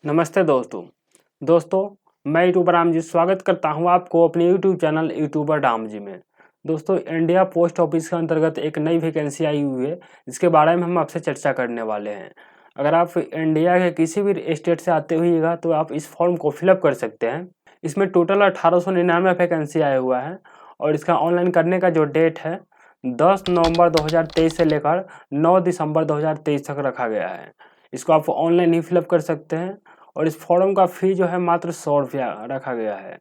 नमस्ते दोस्तों मैं यूट्यूबर राम जी स्वागत करता हूं आपको अपने YouTube channel YouTuber Ram ji में। दोस्तों, इंडिया पोस्ट ऑफिस के अंतर्गत एक नई वैकेंसी आई हुई है, जिसके बारे में हम आपसे चर्चा करने वाले हैं। अगर आप इंडिया के किसी भी स्टेट से आते होइएगा तो आप इस फॉर्म को फिलअप कर सकते हैं। इसमें टोटल 1899 वैकेंसी आया हुआ है और इसका ऑनलाइन करने का जो डेट है 10 नवंबर 2023 से लेकर 9 दिसंबर 2023 तक रखा गया है। इसको आप ऑनलाइन ही फिलअप कर सकते हैं और इस फॉर्म का फ़ी जो है मात्र 100 रुपया रखा गया है।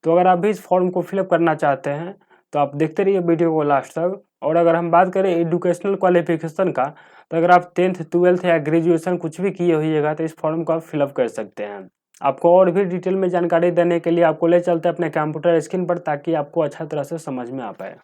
तो अगर आप भी इस फॉर्म को फिलअप करना चाहते हैं तो आप देखते रहिए वीडियो को लास्ट तक। और अगर हम बात करें एजुकेशनल क्वालिफिकेशन का, तो अगर आप 10th 12th या ग्रेजुएशन कुछ भी किए होइएगा तो इस फॉर्म को आप फिलअप कर सकते हैं। आपको और भी डिटेल में जानकारी देने के लिए आपको ले चलते हैं अपने कंप्यूटर स्क्रीन पर, ताकि आपको अच्छा तरह से समझ में आ पाए।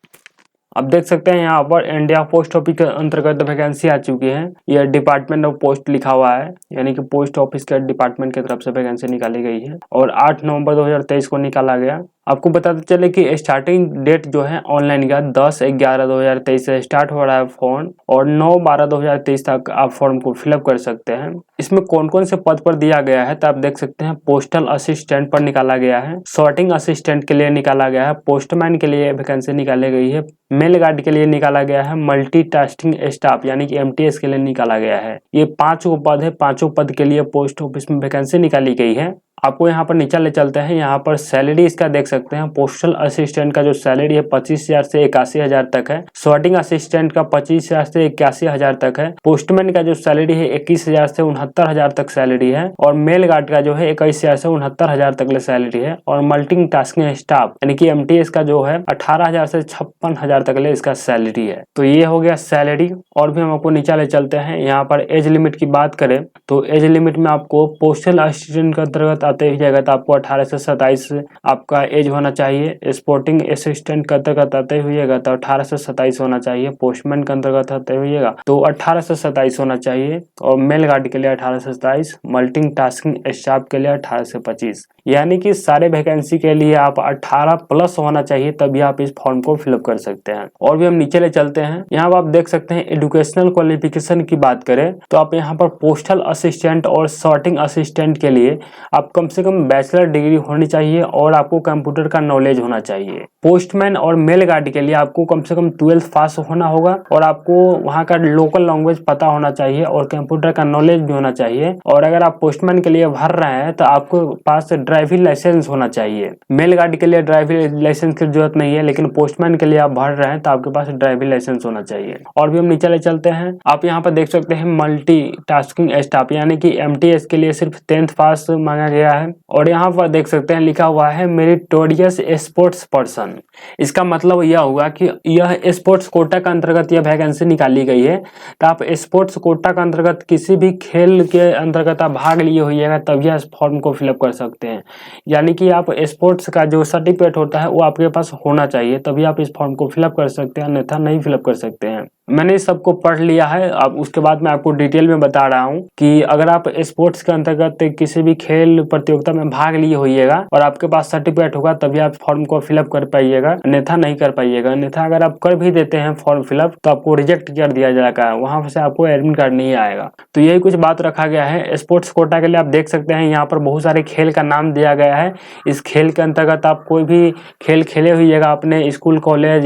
आप देख सकते हैं यहाँ पर इंडिया पोस्ट ऑफिस के अंतर्गत वैकेंसी आ चुकी है। यह डिपार्टमेंट ऑफ पोस्ट लिखा हुआ है, यानी कि पोस्ट ऑफिस के डिपार्टमेंट की तरफ से वैकेंसी निकाली गई है और 8 नवंबर 2023 को निकाला गया। आपको बताते चले कि स्टार्टिंग डेट जो है ऑनलाइन का 10/11/2023 से स्टार्ट हो रहा है फॉर्म और 9/12/2023 तक आप फॉर्म को फिलअप कर सकते हैं। इसमें कौन कौन से पद पर दिया गया है तो आप देख सकते हैं। पोस्टल असिस्टेंट पर निकाला गया है, सॉर्टिंग असिस्टेंट के लिए निकाला गया है, पोस्टमैन के लिए वैकेंसी निकाली गई है, मेल गार्ड के लिए निकाला गया है, मल्टीटास्किंग स्टाफ यानी कि MTS के लिए निकाला गया है। ये 5 पद है, 5 पद के लिए पोस्ट ऑफिस में वैकेंसी निकाली गई है। आपको यहाँ पर नीचे ले चलते हैं। यहाँ पर सैलरी इसका देख सकते हैं। पोस्टल असिस्टेंट का जो सैलरी है 25,000 से 81,000 तक है। सॉर्टिंग असिस्टेंट का 25,000 से 81,000 तक है। पोस्टमैन का जो सैलरी है 21,000 से 69,000 तक सैलरी है और मेल गार्ड का जो है 21,000 से 69,000 तक सैलरी है। और मल्टीटास्किंग स्टाफ यानी कि MTS का जो है 18,000 से 56,000 तक इसका सैलरी है। तो ये हो गया सैलरी। और भी हम आपको नीचे ले चलते हैं। यहाँ पर एज लिमिट की बात करें तो एज लिमिट में आपको पोस्टल असिस्टेंट के अंतर्गत आते ही जाएगा तो आपको 18 से 27 आपका एज होना चाहिए। स्पोर्टिंग असिस्टेंट के अंतर्गत आते हुएगा तो 18 से 27 होना चाहिए। पोस्टमैन के अंतर्गत आते हुएगा तो 18 से 27 होना चाहिए और मेल गार्ड के लिए 18 से 27, मल्टीटास्किंग स्टाफ के लिए 18 से 25। यानी कि सारे वैकेंसी के लिए आप 18 प्लस होना चाहिए, तभी आप इस फॉर्म को फिलअप कर सकते हैं। और भी हम नीचे ले चलते हैं। यहाँ आप देख सकते हैं एजुकेशनल क्वालिफिकेशन की बात करें तो आप यहाँ पर पोस्टल असिस्टेंट और सॉर्टिंग असिस्टेंट के लिए आप कम से कम बैचलर डिग्री होनी चाहिए और आपको कंप्यूटर का नॉलेज होना चाहिए। पोस्टमैन और मेल गार्ड के लिए आपको कम से कम 12th पास होना होगा और आपको वहाँ का लोकल लैंग्वेज पता होना चाहिए और कंप्यूटर का नॉलेज भी होना चाहिए। और अगर आप पोस्टमैन के लिए भर रहे हैं तो आपको पास ड्राइविंग लाइसेंस होना चाहिए। मेल गार्ड के लिए ड्राइविंग लाइसेंस की जरूरत नहीं है, लेकिन पोस्टमैन के लिए आप भर रहे हैं तो आपके पास ड्राइविंग लाइसेंस होना चाहिए। और भी हम नीचे ले चलते हैं। आप यहाँ पर देख सकते हैं मल्टीटास्किंग स्टाफ यानी कि MTS के लिए सिर्फ 10th पास मांगा गया है। और यहाँ पर देख सकते हैं लिखा हुआ है मेरिटोरियस स्पोर्ट्स पर्सन। इसका मतलब यह हुआ कि यह स्पोर्ट्स कोटा के अंतर्गत यह वैकेंसी निकाली गई है। तो आप स्पोर्ट्स कोटा के अंतर्गत किसी भी खेल के अंतर्गत आप भाग लिए होइएगा तभी इस फॉर्म को फिलअप कर सकते हैं। यानी कि आप स्पोर्ट्स का जो सर्टिफिकेट होता है वो आपके पास होना चाहिए, तभी आप इस फॉर्म को फिलअप कर सकते हैं, अन्यथा नहीं फिलअप कर सकते हैं। मैंने इस सबको पढ़ लिया है। अब उसके बाद मैं आपको डिटेल में बता रहा हूँ कि अगर आप स्पोर्ट्स के अंतर्गत किसी भी खेल प्रतियोगिता में भाग लिए होइएगा और आपके पास सर्टिफिकेट होगा तभी आप फॉर्म को फिलअप कर पाइएगा, अन्यथा नहीं कर पाइएगा। अन्यथा अगर आप कर भी देते हैं फॉर्म फिलअप तो आपको रिजेक्ट कर दिया जाएगा, वहां से आपको एडमिट कार्ड नहीं आएगा। तो यही कुछ बात रखा गया है। स्पोर्ट्स कोटा के लिए आप देख सकते हैं यहाँ पर बहुत सारे खेल का नाम दिया गया है। इस खेल के अंतर्गत आप कोई भी खेल खेले होइएगा अपने स्कूल कॉलेज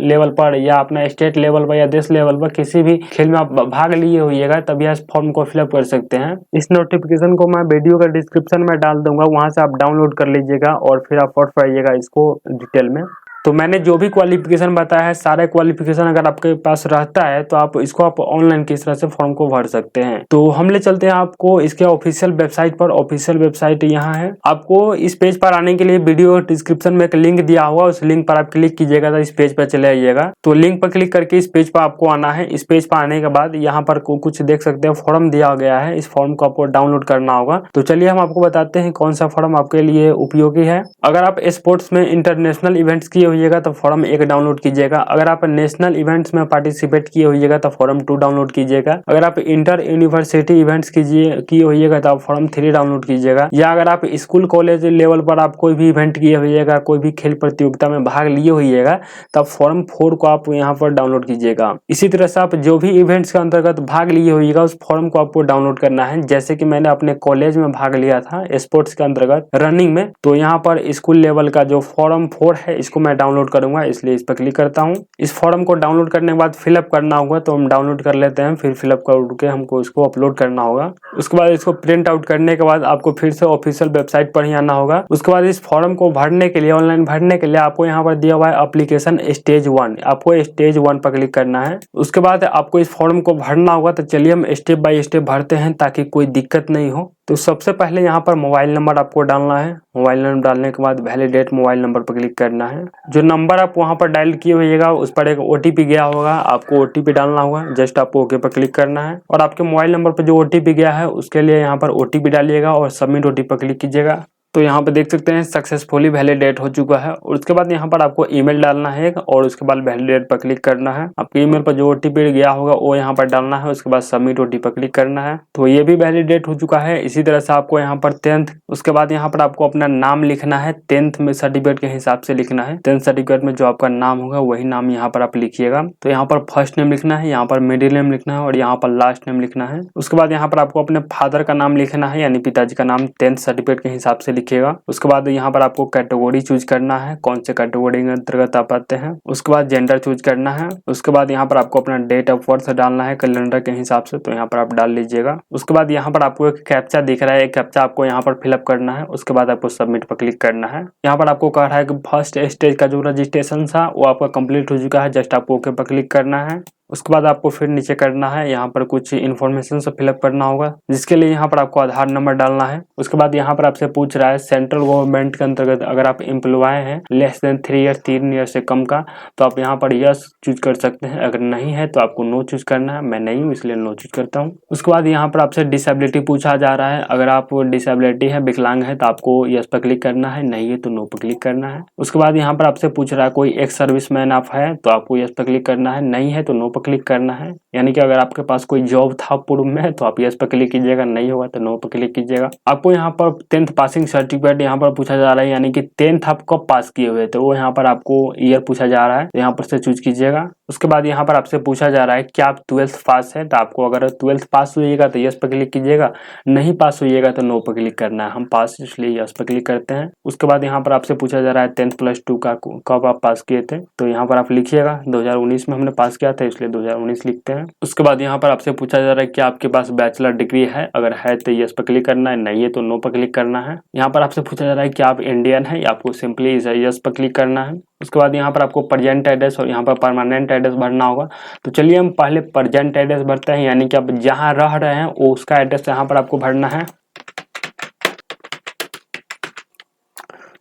लेवल पर या अपना स्टेट लेवल पर या देश लेवल पर, किसी भी खेल में आप भाग लिए होइएगा तभी इस फॉर्म को फिलअप कर सकते हैं। इस नोटिफिकेशन को मैं वीडियो का डिस्क्रिप्शन में डाल दूंगा, वहां से आप डाउनलोड कर लीजिएगा और फिर आप पढ़ पाइएगा इसको डिटेल में। तो मैंने जो भी क्वालिफिकेशन बताया है, सारे क्वालिफिकेशन अगर आपके पास रहता है तो आप इसको आप ऑनलाइन किस तरह से फॉर्म को भर सकते हैं। तो हम ले चलते हैं आपको इसके ऑफिशियल वेबसाइट पर। ऑफिशियल वेबसाइट यहाँ है। आपको इस पेज पर आने के लिए वीडियो डिस्क्रिप्शन में एक लिंक दिया हुआ, उस लिंक पर आप क्लिक कीजिएगा तो इस पेज पर चले आइएगा। तो लिंक पर क्लिक करके इस पेज पर आपको आना है। इस पेज पर आने के बाद यहाँ पर कुछ देख सकते हैं, फॉर्म दिया गया है। इस फॉर्म को आपको डाउनलोड करना होगा। तो चलिए हम आपको बताते हैं कौन सा फॉर्म आपके लिए उपयोगी है। अगर आप स्पोर्ट्स में इंटरनेशनल इवेंट्स किए होइएगा तो फॉर्म 1 डाउनलोड कीजिएगा। अगर आप नेशनल इवेंट्स में पार्टिसिपेट किए होइएगा तो फॉर्म 2 डाउनलोड कीजिएगा। अगर आप इंटर यूनिवर्सिटी इवेंट्स किए होइएगा तो आप फॉर्म 3 डाउनलोड कीजिएगा। या अगर आप स्कूल कॉलेज लेवल पर आप कोई भी इवेंट किए होइएगा, कोई भी खेल प्रतियोगिता में भाग लिए होइएगा तब फॉर्म 4 को आप यहाँ पर डाउनलोड कीजिएगा। इसी तरह से आप जो भी इवेंट्स के अंतर्गत भाग लिए होइएगा उस फॉर्म को आपको डाउनलोड करना है। जैसे कि मैंने अपने कॉलेज में भाग लिया था स्पोर्ट्स के अंतर्गत रनिंग में, तो यहाँ पर स्कूल लेवल का जो फॉर्म 4 है इसको मैं डाउनलोड करूंगा, इसलिए इस पर क्लिक करता हूँ। इस फॉर्म को डाउनलोड करने के बाद फिलअप करना होगा, तो हम डाउनलोड कर लेते हैं, फिर फिलअप करके हमको इसको अपलोड करना होगा। उसके बाद इसको प्रिंट आउट करने के बाद आपको फिर से ऑफिशियल वेबसाइट पर ही आना होगा। उसके बाद इस फॉर्म को भरने के लिए, ऑनलाइन भरने के लिए आपको यहाँ पर दिया हुआ है एप्लीकेशन स्टेज 1, आपको स्टेज 1 पर क्लिक करना है। उसके बाद आपको इस फॉर्म को भरना होगा। तो चलिए हम स्टेप बाय स्टेप भरते हैं ताकि कोई दिक्कत नहीं हो। तो सबसे पहले यहाँ पर मोबाइल नंबर आपको डालना है। मोबाइल नंबर डालने के बाद वैलिडेट मोबाइल नंबर पर क्लिक करना है। जो नंबर आप वहाँ पर डायल किए होइएगा उस पर एक OTP गया होगा, आपको OTP डालना होगा। जस्ट आपको ओके पर क्लिक करना है और आपके मोबाइल नंबर पर जो OTP गया है उसके लिए यहाँ पर OTP डालिएगा और सबमिट OTP पर क्लिक कीजिएगा। तो यहाँ पे देख सकते हैं सक्सेसफुली वैलिडेट हो चुका है। और उसके बाद यहाँ पर आपको ईमेल डालना है और उसके बाद वैलिडेट पर क्लिक करना है। आपके ईमेल पर जो OTP गया होगा वो यहाँ पर डालना है, उसके बाद सबमिट OTP पर क्लिक करना है। तो ये भी वैलिडेट हो चुका है। इसी तरह से आपको यहाँ पर 10th, उसके बाद यहाँ पर आपको अपना नाम लिखना है। 10th में सर्टिफिकेट के हिसाब से लिखना है। 10th सर्टिफिकेट में जो आपका नाम होगा वही नाम यहाँ पर आप लिखिएगा। तो यहाँ पर फर्स्ट नेम लिखना है, यहाँ पर मिडिल नेम लिखना है और यहाँ पर लास्ट नेम लिखना है। उसके बाद यहाँ पर आपको अपने फादर का नाम लिखना है, यानी पिताजी का नाम 10th सर्टिफिकेट के हिसाब से लिखिएगा। उसके बाद यहाँ पर आपको कैटेगरी चूज करना है, कौन से कैटेगरी के अंतर्गत आप आते हैं। उसके बाद जेंडर चूज करना है। उसके बाद यहाँ पर आपको अपना डेट ऑफ बर्थ डालना है कैलेंडर के हिसाब से, तो यहाँ पर आप डाल लीजिएगा। उसके बाद यहाँ पर आपको एक कैप्चा दिख रहा है, एक कैप्चा आपको यहाँ पर फिलअप करना है। उसके बाद आपको सबमिट पर क्लिक करना है। यहाँ पर आपको कह रहा है कि फर्स्ट स्टेज का जो रजिस्ट्रेशन था वो आपका कंप्लीट हो चुका है। जस्ट आपको ओके पर क्लिक करना है। उसके बाद आपको फिर नीचे करना है, यहाँ पर कुछ इन्फॉर्मेशन से फिलअप करना होगा, जिसके लिए यहाँ पर आपको आधार नंबर डालना है। उसके बाद यहाँ पर आपसे पूछ रहा है सेंट्रल गवर्नमेंट के अंतर्गत अगर आप एम्प्लॉय हैं लेस देन 3 ईयर, 3 ईयर से कम का, तो आप यहाँ पर यस चूज कर सकते हैं। अगर नहीं है तो आपको नो चूज करना है। मैं नहीं हूँ इसलिए नो चूज करता हूँ। उसके बाद यहाँ पर आपसे डिसेबिलिटी पूछा जा रहा है। अगर आप डिसेबिलिटी है, विकलांग है, तो आपको यस पर क्लिक करना है, नहीं है तो नो पर क्लिक करना है। उसके बाद यहाँ पर आपसे पूछ रहा है कोई एक्स सर्विसमैन आप है, तो आपको यस पर क्लिक करना है, नहीं है तो नो पर क्लिक करना है। यानी कि अगर आपके पास कोई जॉब था पूर्व में तो आप यस पर क्लिक कीजिएगा, नहीं होगा तो नो पर क्लिक कीजिएगा। आपको यहाँ पर 10th पासिंग सर्टिफिकेट यहाँ पर पूछा जा रहा है, यानी कि 10th आप कब पास किए हुए थे वो यहाँ पर आपको ईयर पूछा जा रहा है, तो यहाँ पर से चूज कीजिएगा। उसके बाद यहाँ पर आपसे पूछा जा रहा है क्या आप 12th पास है, तो आपको अगर 12th पास हुईगा तो यस पर क्लिक कीजिएगा, नहीं पास हुईगा तो नो पर क्लिक करना है। हम पास इसलिए यस पर क्लिक करते हैं। उसके बाद यहाँ पर आपसे पूछा जा रहा है 10th + 2 का कब आप पास किए थे, तो यहाँ पर आप लिखिएगा 2019 में हमने पास किया था इसलिए 2019 लिखते हैं। उसके बाद यहाँ पर आपसे पूछा जा रहा है कि आपके पास बैचलर डिग्री है, अगर है तो यस पर क्लिक करना है, नहीं है तो नो पर क्लिक करना है। यहाँ पर आपसे पूछा जा रहा है कि आप इंडियन है, या आपको सिंपली यस पर क्लिक करना है। उसके बाद यहाँ पर आपको प्रेजेंट एड्रेस और यहाँ पर परमानेंट एड्रेस भरना होगा। तो चलिए हम पहले प्रेजेंट एड्रेस भरते हैं, यानी कि आप जहाँ रह रहे हैं वो उसका एड्रेस यहाँ पर आपको भरना है।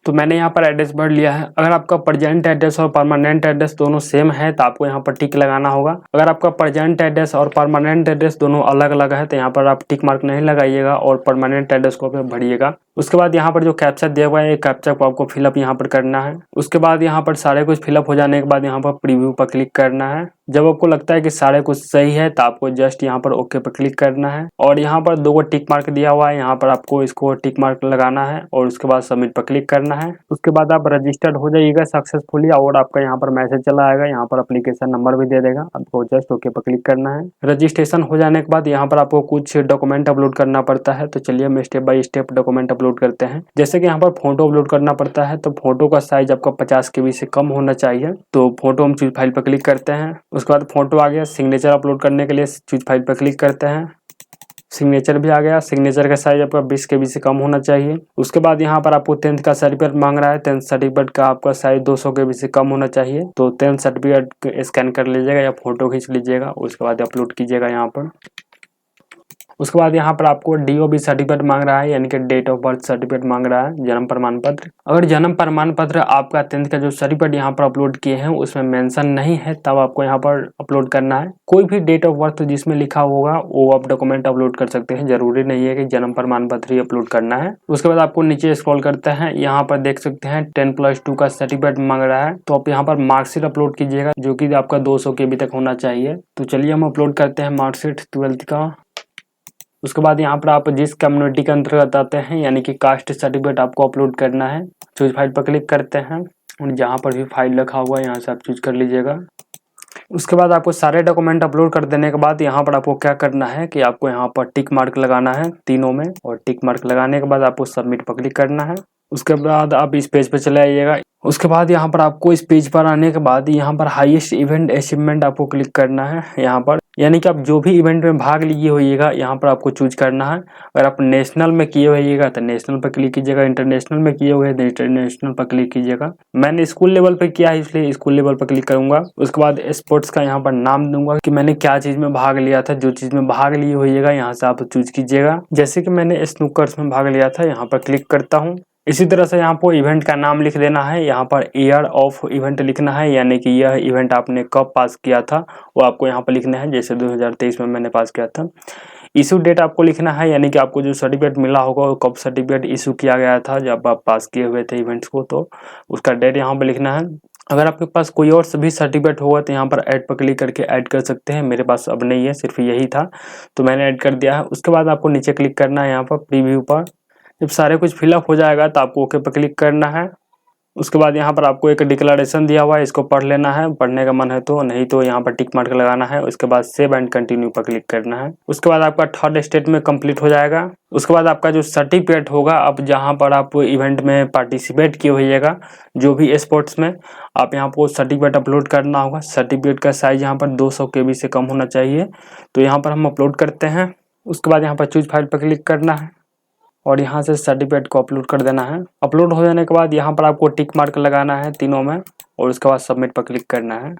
तो मैंने यहाँ पर एड्रेस भर लिया है। अगर आपका प्रेजेंट एड्रेस और परमानेंट एड्रेस दोनों सेम है तो आपको यहाँ पर टिक लगाना होगा। अगर आपका प्रेजेंट एड्रेस और परमानेंट एड्रेस दोनों अलग अलग है तो यहाँ पर आप टिक मार्क नहीं लगाइएगा और परमानेंट एड्रेस को भरिएगा। उसके बाद यहाँ पर जो कैप्चा दिया हुआ है कैप्चा को आपको फिलअप यहाँ पर करना है। उसके बाद यहाँ पर सारे कुछ फिलअप हो जाने के बाद यहाँ पर प्रीव्यू पर क्लिक करना है। जब आपको लगता है कि सारे कुछ सही है तो आपको जस्ट यहाँ पर ओके पर क्लिक करना है और यहाँ पर 2 टिक मार्क दिया हुआ है, यहाँ पर आपको इसको टिक मार्क लगाना है और उसके बाद सबमिट पर क्लिक करना है। उसके बाद आप रजिस्टर्ड हो जाइएगा सक्सेसफुली और आपका यहाँ पर मैसेज चला आएगा, यहाँ पर एप्लीकेशन नंबर भी दे देगा, आपको जस्ट ओके पर क्लिक करना है। रजिस्ट्रेशन हो जाने के बाद यहाँ पर आपको कुछ डॉक्यूमेंट अपलोड करना पड़ता है। तो चलिए हम step by step document upload करते हैं। जैसे कि यहाँ पर फोटो अपलोड करना पड़ता है, तो फोटो का साइज आपका 50 KB से कम होना चाहिए। तो फोटो हम चूज फाइल पर क्लिक करते हैं। उसके बाद फोटो आ गया। सिग्नेचर अपलोड करने के लिए चूज फाइल पर क्लिक करते हैं। सिग्नेचर भी आ गया। सिग्नेचर का साइज आपका 20 KB से कम होना चाहिए। उसके बाद यहाँ पर आपको 10th का सर्टिफिकेट मांग रहा है। 10th सर्टिफिकेट का आपका साइज 200 KB से कम होना चाहिए। तो 10th सर्टिफिकेट स्कैन कर लीजिएगा या फोटो खींच लीजिएगा, उसके बाद अपलोड कीजिएगा यहाँ पर। उसके बाद यहाँ पर आपको DOB सर्टिफिकेट मांग रहा है, यानी कि डेट ऑफ बर्थ सर्टिफिकेट मांग रहा है, जन्म प्रमाण पत्र। अगर जन्म प्रमाण पत्र आपका 10th का जो सर्टिफिकेट यहाँ पर अपलोड किए हैं उसमें मेंशन नहीं है, तब आपको यहाँ पर अपलोड करना है। कोई भी डेट ऑफ बर्थ जिसमें लिखा होगा वो आप डॉक्यूमेंट अपलोड कर सकते हैं, जरूरी नहीं है कि जन्म प्रमाण पत्र ही अपलोड करना है। उसके बाद आपको नीचे स्क्रॉल करते हैं, यहाँ पर देख सकते हैं 10+2 का सर्टिफिकेट मांग रहा है, तो आप यहाँ पर मार्कशीट अपलोड कीजिएगा जो कि आपका 200 KB तक होना चाहिए। तो चलिए हम अपलोड करते हैं मार्कशीट 12th का। उसके बाद यहाँ पर आप जिस कम्युनिटी के अंतर्गत आते हैं, यानी कि कास्ट सर्टिफिकेट आपको अपलोड करना है। चूज फाइल पर क्लिक करते हैं और जहाँ पर भी फाइल रखा हुआ है यहाँ से आप चूज कर लीजिएगा। उसके बाद आपको सारे डॉक्यूमेंट अपलोड कर देने के बाद यहाँ पर आपको क्या करना है कि आपको यहाँ पर टिक मार्क लगाना है तीनों में, और टिक मार्क लगाने के बाद आपको सबमिट पर क्लिक करना है। उसके बाद आप इस पेज पर चले आइएगा। उसके बाद यहाँ पर आपको इस पेज पर आने के बाद यहाँ पर हाईएस्ट इवेंट अचीवमेंट आपको क्लिक करना है यहाँ पर, यानी कि आप जो भी इवेंट में भाग लिए होइएगा यहाँ पर आपको चूज करना है। अगर आप नेशनल में किए होइएगा तो नेशनल पर क्लिक कीजिएगा, इंटरनेशनल में किए हुए तो इंटरनेशनल पर क्लिक कीजिएगा। मैंने स्कूल लेवल पे किया है इसलिए स्कूल लेवल पर क्लिक करूंगा। उसके बाद स्पोर्ट्स का यहाँ पर नाम दूंगा कि मैंने क्या चीज में भाग लिया था। जो चीज में भाग लिए होइएगा यहाँ से आप चूज कीजिएगा, जैसे कि मैंने स्नूकर्स में भाग लिया था, यहाँ पर क्लिक करता हूँ। इसी तरह से यहाँ पर इवेंट का नाम लिख देना है, यहाँ पर ईयर ऑफ इवेंट लिखना है, यानी कि यह इवेंट आपने कब पास किया था वो आपको यहाँ पर लिखना है। जैसे 2023 में मैंने पास किया था। इशू डेट आपको लिखना है, यानी कि आपको जो सर्टिफिकेट मिला होगा वो कब सर्टिफिकेट इशू किया गया था, जब आप पास किए हुए थे इवेंट्स को, तो उसका डेट यहाँ पर लिखना है। अगर आपके पास कोई और भी सर्टिफिकेट होगा तो यहाँ पर ऐड पर क्लिक करके ऐड कर सकते हैं। मेरे पास अब नहीं है, सिर्फ यही था तो मैंने ऐड कर दिया है। उसके बाद आपको नीचे क्लिक करना है यहाँ पर प्रीव्यू पर। जब सारे कुछ फिलअप हो जाएगा तो आपको ओके पर क्लिक करना है। उसके बाद यहाँ पर आपको एक डिक्लेरेशन दिया हुआ है, इसको पढ़ लेना है, पढ़ने का मन है तो, नहीं तो यहाँ पर टिक मार्क लगाना है। उसके बाद सेव एंड कंटिन्यू पर क्लिक करना है। उसके बाद आपका 3rd स्टेप में कंप्लीट हो जाएगा। उसके बाद आपका जो सर्टिफिकेट होगा, अब जहाँ पर आप इवेंट में पार्टिसिपेट किए होइएगा जो भी स्पोर्ट्स में, आप यहाँ पर सर्टिफिकेट अपलोड करना होगा। सर्टिफिकेट का साइज यहाँ पर 200 KB से कम होना चाहिए, तो यहाँ पर हम अपलोड करते हैं। उसके बाद यहाँ पर चूज फाइल पर क्लिक करना है और यहाँ से सर्टिफिकेट को अपलोड कर देना है। अपलोड हो जाने के बाद यहाँ पर आपको टिक मार्क लगाना है तीनों में, और उसके बाद सबमिट पर क्लिक करना है।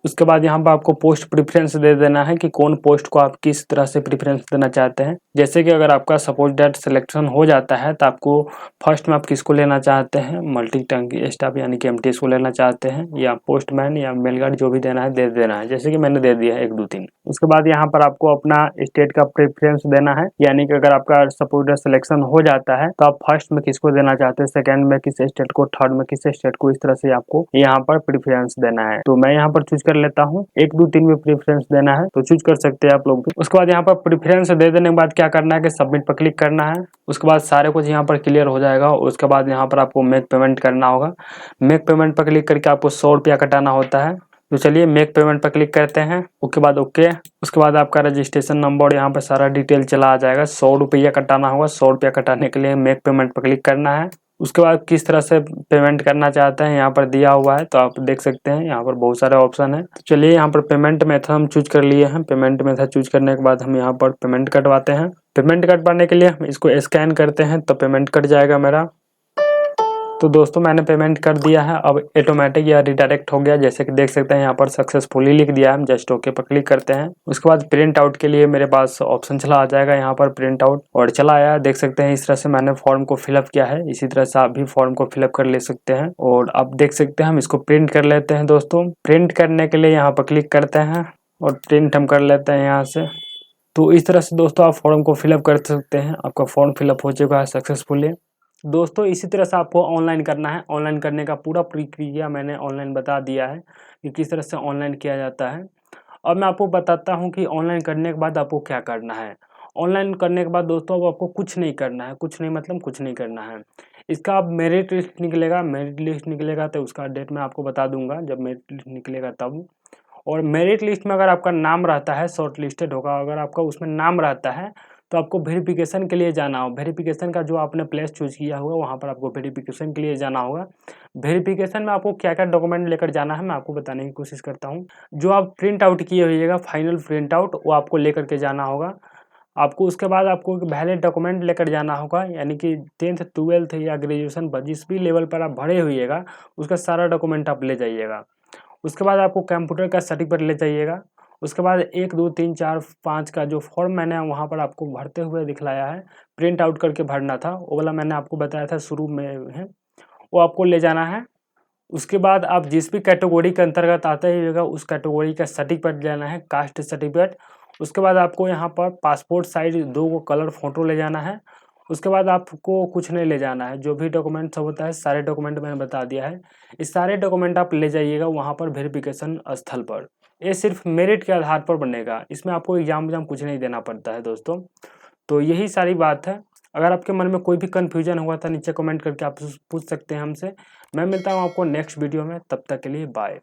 उसके बाद यहाँ पर आपको पोस्ट प्रेफरेंस दे देना है कि कौन पोस्ट को आप किस तरह से प्रेफरेंस देना चाहते हैं। जैसे कि अगर आपका सपोज दैट सिलेक्शन हो जाता है तो आपको फर्स्ट में आप किसको लेना चाहते हैं, मल्टी टंग स्टाफ यानी कि MTS को लेना चाहते हैं, या पोस्टमैन या मेलगार्ड, जो भी देना है दे देना है, जैसे कि मैंने दे दिया है 1 2 3। उसके बाद यहाँ पर आपको अपना स्टेट का प्रेफरेंस देना है, यानी कि अगर आपका सपोज दैट सिलेक्शन हो जाता है तो आप फर्स्ट में किसको देना चाहते हैं, सेकंड में किस स्टेट को, थर्ड में किस स्टेट को, इस तरह से आपको यहाँ पर प्रेफरेंस देना है। तो मैं यहाँ पर चूज कर लेता हूँ, 1 2 3 में प्रेफरेंस देना है तो चूज कर सकते हैं आप लोग भी। उसके बाद यहाँ पर प्रेफरेंस दे देने के बाद क्या करना है कि सबमिट पर क्लिक करना है। उसके बाद सारे कुछ यहाँ पर क्लियर हो जाएगा। उसके बाद यहाँ पर आपको मेक पेमेंट करना होगा। मेक पेमेंट पर क्लिक करके आपको 100 रुपया कटाना होता है। तो चलिए मेक पेमेंट पर क्लिक करते हैं, उसके बाद ओके। उसके बाद आपका रजिस्ट्रेशन नंबर, यहाँ पर सारा डिटेल चला आ जाएगा। 100 रुपया कटाना होगा। 100 रुपया कटाने के लिए मेक पेमेंट पर क्लिक करना है। उसके बाद किस तरह से पेमेंट करना चाहते हैं यहाँ पर दिया हुआ है, तो आप देख सकते हैं यहाँ पर बहुत सारे ऑप्शन है। तो चलिए यहाँ पर पेमेंट मेथड हम चूज कर लिए हैं। पेमेंट मेथड चूज करने के बाद हम यहाँ पर पेमेंट कटवाते हैं। पेमेंट कटवाने के लिए हम इसको स्कैन करते हैं तो पेमेंट कट जाएगा मेरा। तो दोस्तों मैंने पेमेंट कर दिया है, अब ऑटोमेटिक या रिडायरेक्ट हो गया, जैसे कि देख सकते हैं यहाँ पर सक्सेसफुली लिख दिया है। हम जस्ट ओके पर क्लिक करते हैं। उसके बाद प्रिंट आउट के लिए मेरे पास ऑप्शन चला आ जाएगा, यहाँ पर प्रिंट आउट, और चला आया। देख सकते हैं इस तरह से मैंने फॉर्म को फिलअप किया है। इसी तरह से आप भी फॉर्म को फिलअप कर ले सकते हैं। और आप देख सकते हैं हम इसको प्रिंट कर लेते हैं। दोस्तों प्रिंट करने के लिए यहाँ पर क्लिक करते हैं और प्रिंट हम कर लेते हैं यहाँ से। तो इस तरह से दोस्तों आप फॉर्म को फिलअप कर सकते हैं। आपका फॉर्म फिलअप हो चुका है सक्सेसफुली। दोस्तों इसी तरह से आपको ऑनलाइन करना है। ऑनलाइन करने का पूरा प्रक्रिया मैंने ऑनलाइन बता दिया है कि किस तरह से ऑनलाइन किया जाता है। अब मैं आपको बताता हूं कि ऑनलाइन करने के बाद आपको क्या करना है। ऑनलाइन करने के बाद दोस्तों अब आपको कुछ नहीं करना है। कुछ नहीं मतलब कुछ नहीं करना है। इसका अब मेरिट लिस्ट निकलेगा। मेरिट लिस्ट निकलेगा तो उसका डेट मैं आपको बता दूंगा जब मेरिट लिस्ट निकलेगा तब। और मेरिट लिस्ट में अगर आपका नाम रहता है, शॉर्ट लिस्टेड होगा, अगर आपका उसमें नाम रहता है तो आपको वेरिफिकेशन के लिए जाना हो। वेरिफिकेशन का जो आपने प्लेस चूज किया हुआ वहाँ पर आपको वेरिफिकेशन के लिए जाना होगा। वेरिफिकेशन में आपको क्या क्या डॉक्यूमेंट लेकर जाना है मैं आपको बताने की कोशिश करता हूँ। जो आप प्रिंट आउट किए होइएगा फाइनल प्रिंट आउट, वो आपको लेकर के जाना होगा आपको। उसके बाद आपको एक वैलिड डॉक्यूमेंट लेकर जाना होगा, यानी कि 10th 12th या ग्रेजुएशन जिस भी लेवल पर आप भरे होइएगा उसका सारा डॉक्यूमेंट आप ले जाइएगा। उसके बाद आपको कंप्यूटर का सर्टिफिकेट ले जाइएगा। उसके बाद 1 2 3 4 5 का जो फॉर्म मैंने वहाँ पर आपको भरते हुए दिखलाया है, प्रिंट आउट करके भरना था, वो वाला मैंने आपको बताया था शुरू में है, वो आपको ले जाना है। उसके बाद आप जिस भी कैटेगरी के अंतर्गत आता ही होगा उस कैटेगरी का सर्टिफिकेट लेना है, कास्ट सर्टिफिकेट। उसके बाद आपको यहाँ पर पासपोर्ट साइज 2 कलर फोटो ले जाना है। उसके बाद आपको कुछ नहीं ले जाना है, जो भी डॉक्यूमेंट सब होता है सारे डॉक्यूमेंट मैंने बता दिया है। इस सारे डॉक्यूमेंट आप ले जाइएगा वहाँ पर वेरिफिकेशन स्थल पर। ये सिर्फ मेरिट के आधार पर बनेगा, इसमें आपको एग्जाम कुछ नहीं देना पड़ता है दोस्तों। तो यही सारी बात है। अगर आपके मन में कोई भी कन्फ्यूजन हुआ था नीचे कमेंट करके आप पूछ सकते हैं हमसे। मैं मिलता हूँ आपको नेक्स्ट वीडियो में, तब तक के लिए बाय।